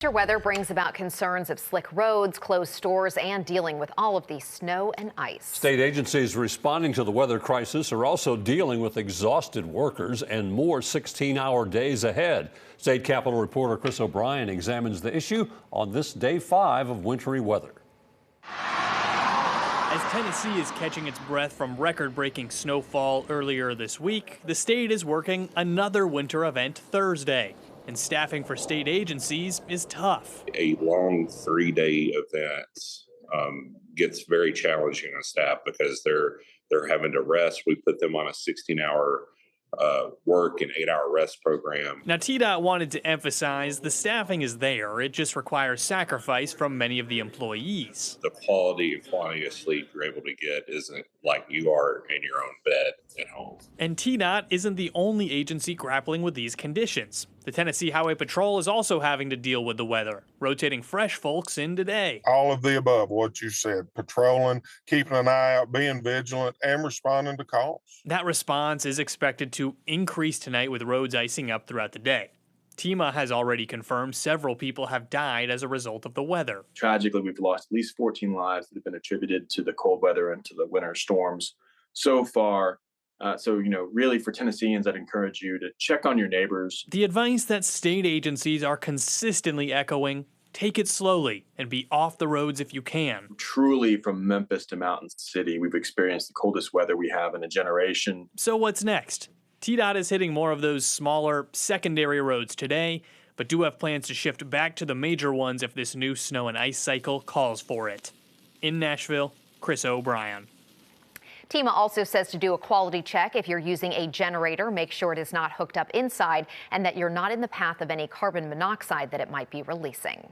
Winter weather brings about concerns of slick roads, closed stores, and dealing with all of the snow and ice. State agencies responding to the weather crisis are also dealing with exhausted workers and more 16-hour days ahead. State Capitol reporter Chris O'Brien examines the issue on this day 5 of wintry weather. As Tennessee is catching its breath from record-breaking snowfall earlier this week, the state is working another winter event Thursday. And staffing for state agencies is tough. A long 3-day event gets very challenging on staff because they're having to rest. We put them on a 16-hour work and 8-hour rest program. Now, TDOT wanted to emphasize the staffing is there. It just requires sacrifice from many of the employees. The quality and quantity of sleep you're able to get isn't like you are in your own bed at home. And TDOT isn't the only agency grappling with these conditions. The Tennessee Highway Patrol is also having to deal with the weather, rotating fresh folks in today. All of the above, what you said, patrolling, keeping an eye out, being vigilant, and responding to calls. That response is expected to increase tonight with roads icing up throughout the day. TEMA has already confirmed several people have died as a result of the weather. Tragically, we've lost at least 14 lives that have been attributed to the cold weather and to the winter storms so far. Really for Tennesseans, I'd encourage you to check on your neighbors. The advice that state agencies are consistently echoing: take it slowly and be off the roads if you can. Truly, from Memphis to Mountain City, we've experienced the coldest weather we have in a generation. So what's next? TDOT is hitting more of those smaller, secondary roads today, but do have plans to shift back to the major ones if this new snow and ice cycle calls for it. In Nashville, Chris O'Brien. TEMA also says to do a quality check. If you're using a generator, make sure it is not hooked up inside and that you're not in the path of any carbon monoxide that it might be releasing.